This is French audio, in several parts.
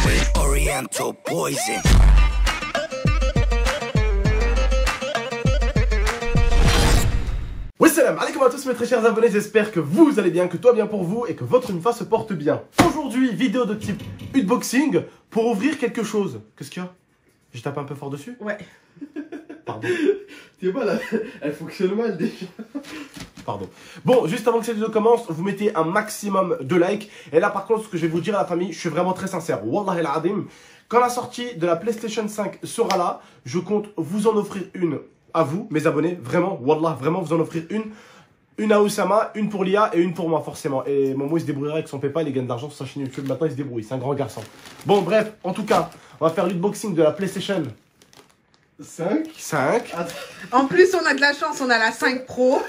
with Oriental poison. Wassalam, alaikum à tous mes très chers abonnés, j'espère que vous allez bien, que tout va bien pour vous et que votre UNIFA se porte bien. Aujourd'hui, vidéo de type unboxing pour ouvrir quelque chose. Qu'est-ce qu'il y a? J'ai tapé un peu fort dessus? Ouais. Pardon. Tu vois, là, elle fonctionne mal déjà. Pardon. Bon, juste avant que cette vidéo commence, vous mettez un maximum de likes. Et là, par contre, ce que je vais vous dire à la famille, je suis vraiment très sincère. Wallah el adim. Quand la sortie de la PlayStation 5 sera là, je compte vous en offrir une à vous, mes abonnés. Vraiment, Wallah, vraiment vous en offrir une. Une à Oussama, une pour Lia et une pour moi, forcément. Et Momo, il se débrouillera avec son PayPal, il gagne de l'argent sur sa chaîne YouTube. Maintenant, il se débrouille. C'est un grand garçon. Bon, bref, en tout cas, on va faire l'unboxing de la PlayStation 5. En plus, on a de la chance, on a la 5 Pro.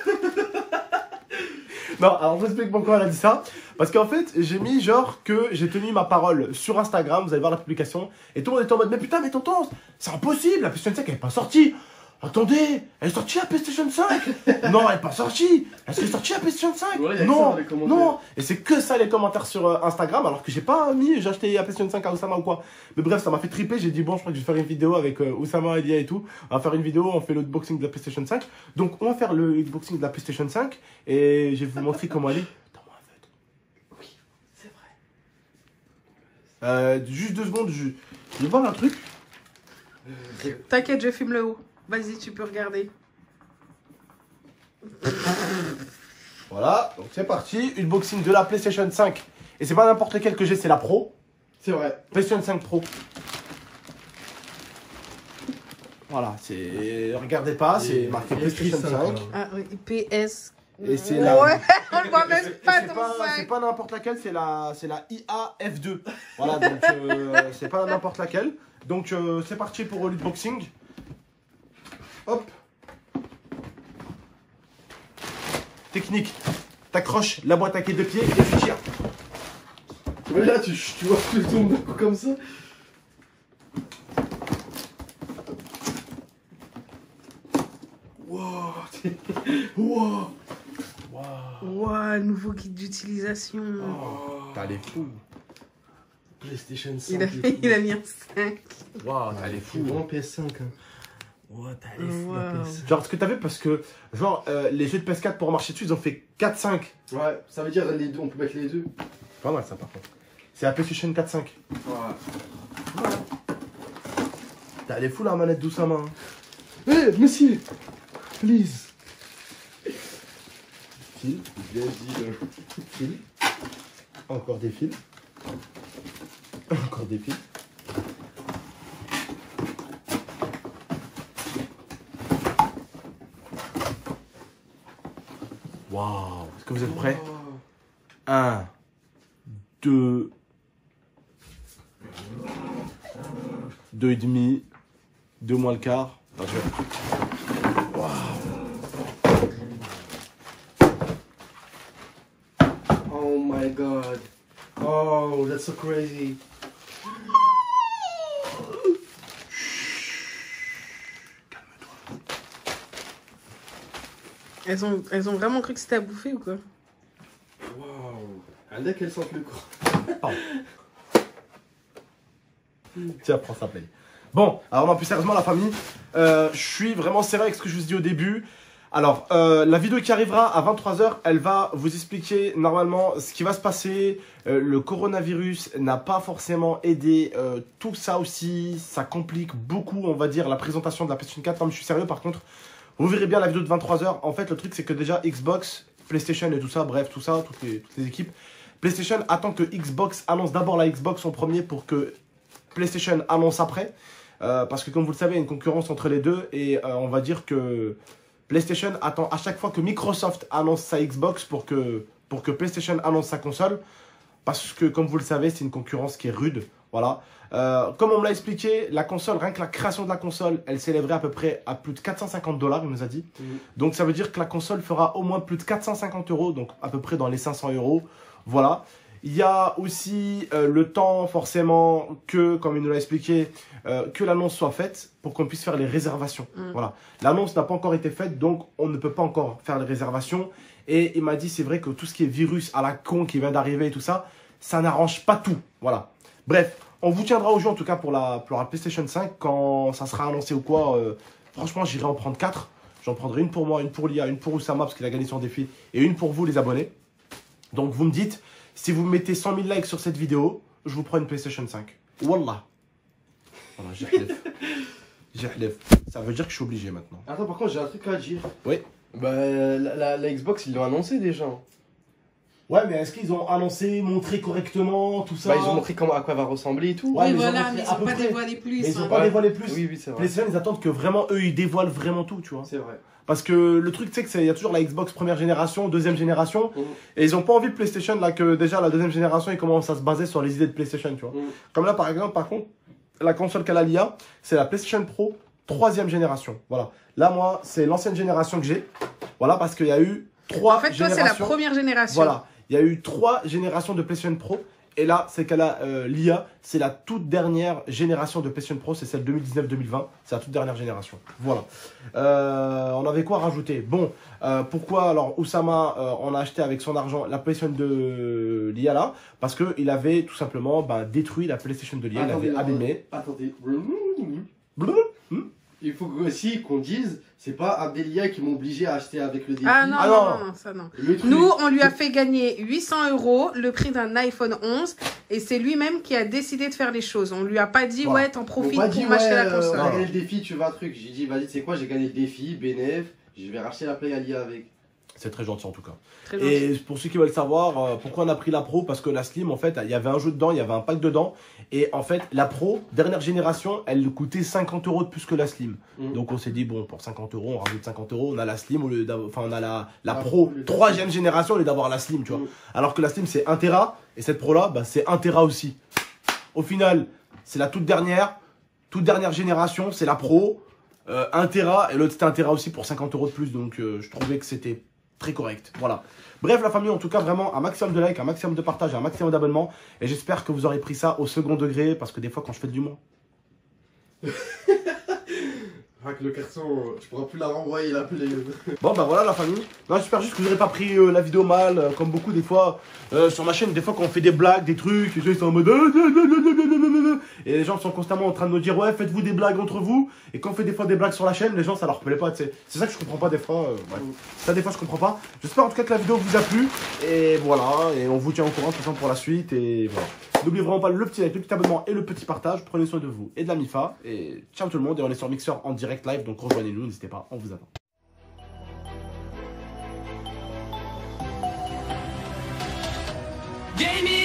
Non, alors je vous explique pourquoi elle a dit ça. Parce qu'en fait, j'ai mis genre que j'ai tenu ma parole sur Instagram. Vous allez voir la publication. Et tout le monde était en mode, mais putain, mais tonton, c'est impossible. La PlayStation 5, elle n'est pas sortie. Attendez, elle est sortie la PlayStation 5? Non, elle n'est pas sortie. Est-ce qu'elle est sortie la PlayStation 5? Ouais, non, ça, non. Et c'est que ça les commentaires sur Instagram, alors que j'ai pas mis, j'ai acheté la PlayStation 5 à Oussama ou quoi. Mais bref, ça m'a fait triper. J'ai dit, bon, je crois que je vais faire une vidéo avec Oussama, Elia et tout. On va faire une vidéo, on fait l'unboxing de la PlayStation 5. Donc, on va faire le unboxing de la PlayStation 5 et je vais vous montrer comment elle est. Donne-moi un feutre. Oui, c'est vrai. Juste 2 secondes, je vais voir un truc. T'inquiète, je filme le haut. Vas-y, tu peux regarder. Voilà, donc c'est parti. Unboxing de la PlayStation 5. Et c'est pas n'importe lequel que j'ai, c'est la Pro. C'est vrai. PlayStation 5 Pro. Voilà, c'est. Regardez pas, c'est marqué PlayStation 5. Ah oui, PS. Et c'est la. Ouais, on le voit même pas C'est dans pas, le c'est 5. pas n'importe laquelle, c'est la IA F2. Voilà, donc c'est pas n'importe laquelle. Donc c'est parti pour l'unboxing. Hop. Technique. T'accroches la boîte à quai de pied et tu tires. Mais là, tu vois que tu tombes d'un coup comme ça. Wow. Wow. Ouah, nouveau guide d'utilisation. T'as les fous. PlayStation 5. Il a mis un 5. Waouh, t'as les C'est fous. vraiment PS5. Hein. Wow, t'as les fous, la Wow. PS5. Genre, ce que t'as vu, parce que, genre, les jeux de PS4 pour marcher dessus, ils ont fait 4-5. Ouais, ça veut dire les deux, on peut mettre les deux. Pas mal ça, par contre. C'est la PlayStation 4-5. Ouais. T'as les fous la manette d'Oussama. Hein. Eh, monsieur, please. Fil. Bien dit, là. Fil. Encore des fils. Encore des fils. Waouh. Est-ce que vous êtes prêts? 1, 2, 2 et demi, 2 moins le quart. Attention. Oh my god. Oh, that's so crazy. Elles ont vraiment cru que c'était à bouffer ou quoi? Waouh. Elle a qu'elle sente le corps. Pardon. Tiens, prends ça, play. Bon, alors non, plus sérieusement, la famille, je suis vraiment sérieux avec ce que je vous dis au début. Alors, la vidéo qui arrivera à 23 h, elle va vous expliquer normalement ce qui va se passer. Le coronavirus n'a pas forcément aidé. Tout ça aussi, ça complique beaucoup, on va dire, la présentation de la PlayStation 4. Non, mais je suis sérieux, par contre, vous verrez bien la vidéo de 23 h. En fait, le truc, c'est que déjà, Xbox, PlayStation et tout ça, bref, tout ça, toutes les équipes, PlayStation attend que Xbox annonce d'abord la Xbox en premier pour que PlayStation annonce après. Parce que comme vous le savez, il y a une concurrence entre les deux. Et on va dire que PlayStation attend à chaque fois que Microsoft annonce sa Xbox pour que PlayStation annonce sa console. Parce que comme vous le savez, c'est une concurrence qui est rude. Voilà. Comme on me l'a expliqué, la console, rien que la création de la console, elle s'élèverait à peu près à plus de 450 $, il nous a dit. Donc ça veut dire que la console fera au moins plus de 450 €, donc à peu près dans les 500 €. Voilà. Il y a aussi le temps, forcément, que, comme il nous l'a expliqué, que l'annonce soit faite pour qu'on puisse faire les réservations. Voilà. L'annonce n'a pas encore été faite, donc on ne peut pas encore faire les réservations. Et il m'a dit, c'est vrai que tout ce qui est virus à la con qui vient d'arriver et tout ça, ça n'arrange pas tout. Voilà. Bref, on vous tiendra au jeu en tout cas pour la PlayStation 5 quand ça sera annoncé ou quoi. Franchement, j'irai en prendre 4. J'en prendrai une pour moi, une pour Lia, une pour Oussama parce qu'il a gagné son défi et une pour vous les abonnés. Donc vous me dites, si vous mettez 100 000 likes sur cette vidéo, je vous prends une PlayStation 5. Wallah. Voilà, j'ahlef. Ça veut dire que je suis obligé maintenant. Attends, par contre, j'ai un truc à dire. Oui. Bah, la Xbox, ils l'ont annoncé déjà. Ouais, mais est-ce qu'ils ont annoncé, montré correctement, tout ça? Bah, ils ont montré à quoi va ressembler et tout. Ouais, Oui, mais voilà, ils ont mais ils montré à n'ont peu pas près. dévoilé plus. Mais ils ont hein. pas dévoilé plus. Oui, oui, c'est vrai. PlayStation, ils attendent que vraiment eux, ils dévoilent vraiment tout, tu vois. C'est vrai. Parce que le truc, tu sais, qu'il y a toujours la Xbox première génération, deuxième génération. Et ils ont pas envie de PlayStation, là, que déjà la deuxième génération, ils commencent à se baser sur les idées de PlayStation, tu vois. Comme là, par exemple, par contre, la console qu'elle a l'IA, c'est la PlayStation Pro troisième génération. Voilà. Là, moi, c'est l'ancienne génération que j'ai. Voilà, parce qu'il y a eu 3 En fait, toi, générations. c'est la première génération. Voilà. Il y a eu 3 générations de PlayStation Pro. Et là, c'est qu'elle a l'IA, c'est la toute dernière génération de PlayStation Pro, c'est celle 2019-2020, c'est la toute dernière génération. Voilà. On avait quoi rajouter? Bon, pourquoi alors Oussama, on a acheté avec son argent la PlayStation de l'IA là? Parce qu'il avait tout simplement détruit la PlayStation de l'IA, il avait abîmé. Attendez. Bleu. Il faut aussi qu'on dise, c'est pas Abdelia qui m'ont obligé à acheter avec le défi. Ah non, Ah non, non. non, non, ça non. Le truc. Nous, on lui a fait gagner 800 €, le prix d'un iPhone 11, et c'est lui-même qui a décidé de faire les choses. On lui a pas dit, Voilà. ouais, t'en Ils m'ont profites pas pour dit, m'acheter la on console. a gagné le défi, tu veux un truc. J'ai dit, vas-y, tu sais quoi, j'ai gagné le défi, bénéf, je vais racheter la Play Alia avec. C'est très gentil en tout cas. Très gentil. Et pour ceux qui veulent savoir pourquoi on a pris la Pro, parce que la Slim, en fait, il y avait un jeu dedans, il y avait un pack dedans. Et en fait, la Pro, dernière génération, elle coûtait 50 € de plus que la Slim. Donc on s'est dit, bon, pour 50 €, on rajoute 50 €, on a la Slim, on a la Pro, troisième génération, au lieu d'avoir la Slim, tu vois. Alors que la Slim, c'est 1 Tera, et cette Pro-là, c'est 1 Tera aussi. Au final, c'est la toute dernière génération, c'est la Pro, 1 Tera, et l'autre c'était 1 Tera aussi pour 50 € de plus. Donc je trouvais que c'était très correct. Voilà. Bref, la famille, en tout cas, vraiment un maximum de likes, un maximum de partage, un maximum d'abonnements. Et j'espère que vous aurez pris ça au second degré, parce que des fois, quand je fais de l'humour. Avec le carton, je pourrais plus la renvoyer, la Play. Bon, bah voilà, la famille. Non, j'espère juste que vous n'aurez pas pris la vidéo mal, comme beaucoup, des fois, sur ma chaîne, des fois, quand on fait des blagues, des trucs, les gens ils sont en mode. Et les gens sont constamment en train de nous dire, ouais, faites-vous des blagues entre vous. Et quand on fait des fois des blagues sur la chaîne, les gens, ça leur plaît pas, tu sais. C'est ça que je comprends pas des fois. Ouais. Ça, des fois, je comprends pas. J'espère en tout cas que la vidéo vous a plu. Et voilà, et on vous tient au courant, de toute façon, pour la suite. Et voilà. N'oubliez vraiment pas le petit like, le petit abonnement et le petit partage. Prenez soin de vous et de la MIFA. Et ciao tout le monde. Et on est sur Mixer en direct live, donc rejoignez-nous, n'hésitez pas, on vous attend. Gaming